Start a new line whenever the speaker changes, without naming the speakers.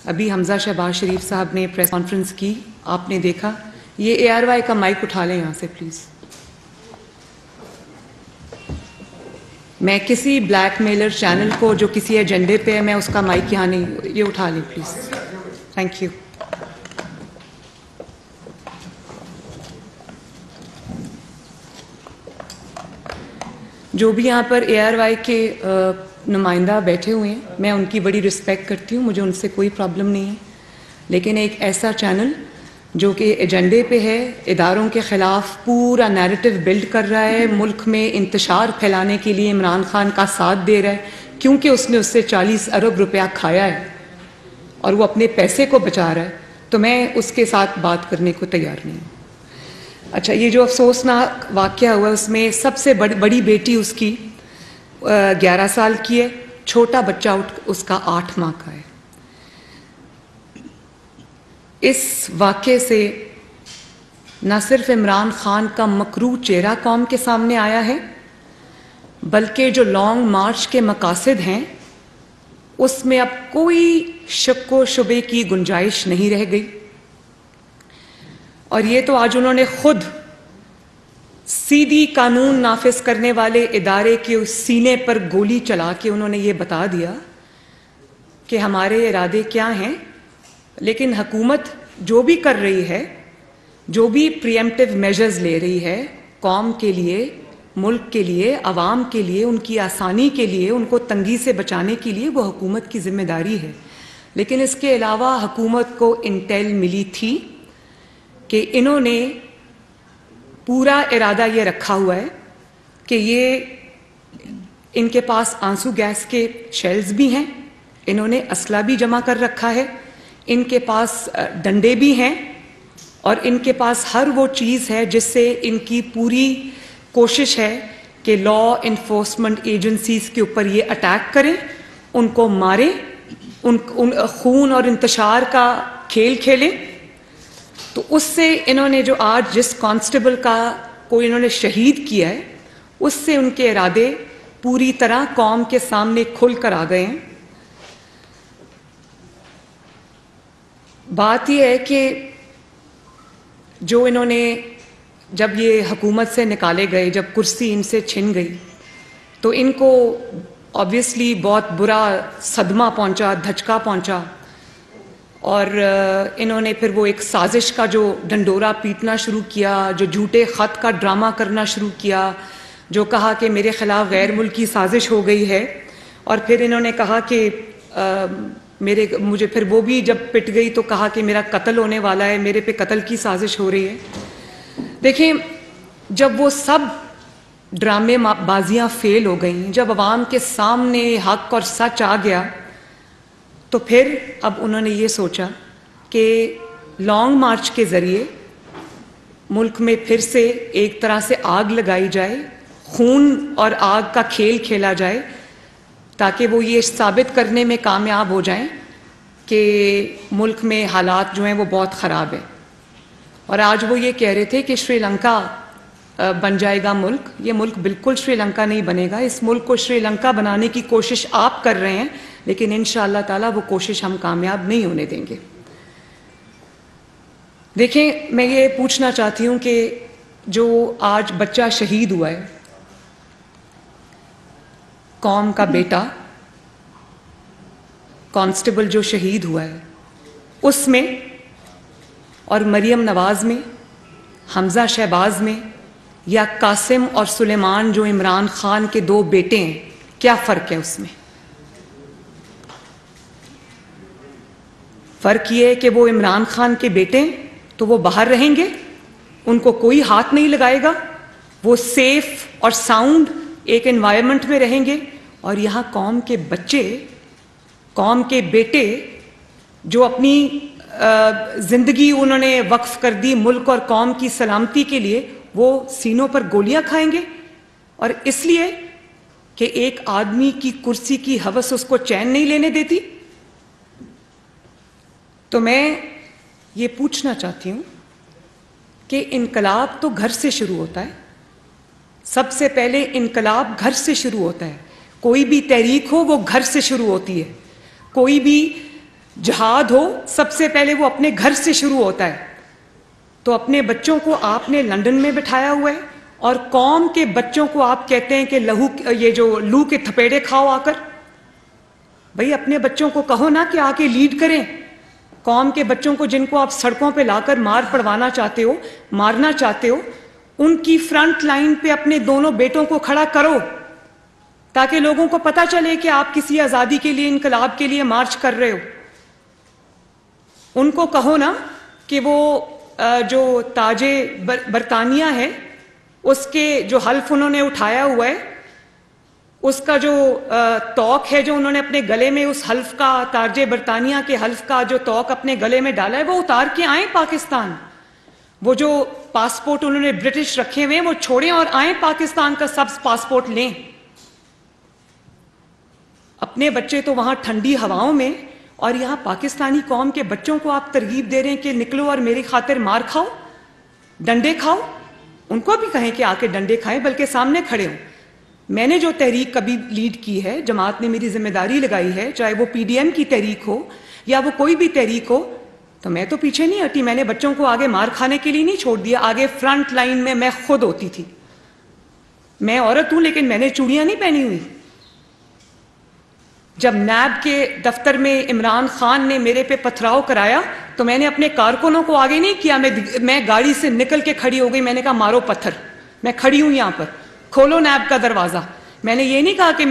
ابھی حمزہ شہباز شریف صاحب نے پریس کانفرنس کی، آپ نے دیکھا. یہ ARY کا مائک اٹھا لیں یہاں سے پلیز. میں کسی بلیک میلر چینل کو جو کسی ایجنڈے پہ ہے میں اس کا مائک یہاں نہیں، یہ اٹھا لیں پلیز. Thank you. جو بھی یہاں پر ARY کے نمائندہ بیٹھے ہوئے ہیں میں ان کی بڑی رسپیکٹ کرتی ہوں، مجھے ان سے کوئی پرابلم نہیں ہے، لیکن ایک ایسا چینل جو کہ ایجنڈے پہ ہے، اداروں کے خلاف پورا نیریٹو بلڈ کر رہا ہے، ملک میں انتشار پھیلانے کے لیے عمران خان کا ساتھ دے رہا ہے کیونکہ اس نے اس سے 40 ارب روپیہ کھایا ہے اور وہ اپنے پیسے کو بچا رہا ہے، تو میں اس کے ساتھ بات کرنے کو تیار نہیں ہوں. اچھا، یہ جو افسوسناک واقعہ ہوا اس میں سب سے بڑی بیٹی اس کی 11 سال کی ہے، چھوٹا بچہ اس کا 8 ماہ کا ہے. اس واقعے سے نہ صرف عمران خان کا مکروہ چہرہ قوم کے سامنے آیا ہے، بلکہ جو لانگ مارچ کے مقاصد ہیں اس میں اب کوئی شک و شبے کی گنجائش نہیں رہ گئی. اور یہ تو آج انہوں نے خود سیدھی قانون نافذ کرنے والے ادارے کے سینے پر گولی چلا کے انہوں نے یہ بتا دیا کہ ہمارے ارادے کیا ہیں. لیکن حکومت جو بھی کر رہی ہے، جو بھی پریمپٹیو میجرز لے رہی ہے قوم کے لیے، ملک کے لیے، عوام کے لیے، ان کی آسانی کے لیے، ان کو تنگی سے بچانے کے لیے، وہ حکومت کی ذمہ داری ہے. لیکن اس کے علاوہ حکومت کو انٹیل ملی تھی کہ انہوں نے پورا ارادہ یہ رکھا ہوا ہے کہ یہ ان کے پاس آنسو گیس کے شیلز بھی ہیں، انہوں نے اسلحہ بھی جمع کر رکھا ہے، ان کے پاس ڈنڈے بھی ہیں، اور ان کے پاس ہر وہ چیز ہے جس سے ان کی پوری کوشش ہے کہ لا انفورسمنٹ ایجنسیز کے اوپر یہ اٹیک کریں، ان کو ماریں، ان خون اور انتشار کا کھیل کھیلیں. تو اس سے انہوں نے جو آج جس کانسٹیبل کو انہوں نے شہید کیا ہے، اس سے ان کے ارادے پوری طرح قوم کے سامنے کھل کر آ گئے ہیں. بات یہ ہے کہ جو انہوں نے جب یہ حکومت سے نکالے گئے، جب کرسی ان سے چھن گئی، تو ان کو آبویسلی بہت برا صدمہ پہنچا، دھچکا پہنچا، اور انہوں نے پھر وہ ایک سازش کا جو ڈنڈورا پیٹنا شروع کیا، جو جھوٹے خط کا ڈرامہ کرنا شروع کیا، جو کہا کہ میرے خلاف غیر ملکی سازش ہو گئی ہے، اور پھر انہوں نے کہا کہ مجھے پھر وہ بھی جب پٹ گئی تو کہا کہ میرا قتل ہونے والا ہے، میرے پہ قتل کی سازش ہو رہی ہے. دیکھیں، جب وہ سب ڈرامے بازیاں فیل ہو گئیں، جب عوام کے سامنے حق اور سچ آ گیا، تو پھر اب انہوں نے یہ سوچا کہ لانگ مارچ کے ذریعے ملک میں پھر سے ایک طرح سے آگ لگائی جائے، خون اور آگ کا کھیل کھیلا جائے، تاکہ وہ یہ ثابت کرنے میں کامیاب ہو جائیں کہ ملک میں حالات جو ہیں وہ بہت خراب ہیں. اور آج وہ یہ کہہ رہے تھے کہ شری لنکا بن جائے گا ملک. یہ ملک بالکل شری لنکا نہیں بنے گا. اس ملک کو شری لنکا بنانے کی کوشش آپ کر رہے ہیں، لیکن انشاءاللہ تعالیٰ وہ کوشش ہم کامیاب نہیں ہونے دیں گے. دیکھیں، میں یہ پوچھنا چاہتی ہوں کہ جو آج بچہ شہید ہوا ہے، قوم کا بیٹا کانسٹیبل جو شہید ہوا ہے، اس میں اور مریم نواز میں، حمزہ شہباز میں، یا قاسم اور سلیمان جو عمران خان کے 2 بیٹے ہیں، کیا فرق ہے اس میں؟ فرق یہ ہے کہ وہ عمران خان کے بیٹے ہیں تو وہ باہر رہیں گے، ان کو کوئی ہاتھ نہیں لگائے گا، وہ سیف اور ساؤنڈ ایک انوائرمنٹ میں رہیں گے. اور یہاں قوم کے بچے، قوم کے بیٹے جو اپنی زندگی انہوں نے وقف کر دی ملک اور قوم کی سلامتی کے لیے، وہ سینوں پر گولیاں کھائیں گے، اور اس لیے کہ ایک آدمی کی کرسی کی ہوس اس کو چین نہیں لینے دیتی. تو میں یہ پوچھنا چاہتی ہوں کہ انقلاب تو گھر سے شروع ہوتا ہے. سب سے پہلے انقلاب گھر سے شروع ہوتا ہے. کوئی بھی تحریک ہو وہ گھر سے شروع ہوتی ہے. کوئی بھی جہاد ہو سب سے پہلے وہ اپنے گھر سے شروع ہوتا ہے. تو اپنے بچوں کو آپ نے لندن میں بٹھایا ہوا ہے اور قوم کے بچوں کو آپ کہتے ہیں کہ یہ جو لو کے تھپیڑے کھاؤ آ کر. بھئی اپنے بچوں کو کہو نا کہ آ کے لیڈ کریں. قوم کے بچوں کو جن کو آپ سڑکوں پہ لا کر مار پڑوانا چاہتے ہو, مارنا چاہتے ہو, ان کی فرنٹ لائن پہ اپنے دونوں بیٹوں کو کھڑا کرو تاکہ لوگوں کو پتہ چلے کہ آپ کسی آزادی کے لیے, انقلاب کے لیے مارچ کر رہے ہو. ان کو کہو نا کہ وہ جو تاج برطانیہ ہے اس کے جو حلف انہوں نے اٹھایا ہوا ہے, اس کا جو توق ہے جو انہوں نے اپنے گلے میں, اس حلف کا, تاج برطانیہ کے حلف کا جو توق اپنے گلے میں ڈالا ہے, وہ اتار کے آئیں پاکستان. وہ جو پاسپورٹ انہوں نے برٹش رکھے ہوئے ہیں وہ چھوڑیں اور آئیں پاکستان کا سبز پاسپورٹ لیں. اپنے بچے تو وہاں ٹھنڈی ہواؤں میں, اور یہاں پاکستانی قوم کے بچوں کو آپ ترغیب دے رہے ہیں کہ نکلو اور میری خاطر مار کھاؤ, ڈنڈے کھاؤ. ان کو بھی کہیں کہ آ کے ڈنڈے کھائیں, بلکہ سامنے کھڑے ہوں. میں نے جو تحریک کبھی لیڈ کی ہے, جماعت نے میری ذمہ داری لگائی ہے, چاہے وہ پی ڈی ایم کی تحریک ہو یا وہ کوئی بھی تحریک ہو, تو میں تو پیچھے نہیں ہٹی. میں نے بچوں کو آگے مار کھانے کے لیے نہیں چھوڑ دیا. آگے فرنٹ لائن میں خود ہوتی تھی. میں عورت ہوں لیکن میں نے چوڑیاں نہیں پہنی ہوئی. جب نیب کے دفتر میں عمران خان نے میرے پہ پتھراؤ کرایا تو میں نے اپنے کارکنوں کو آگے نہیں کیا, میں گاڑی سے نکل کے کھڑی ہو گئی. میں نے کہا مارو پتھر, میں کھڑی ہوں یہاں پر, کھولو نیب کا دروازہ. میں نے یہ نہیں کہا کہ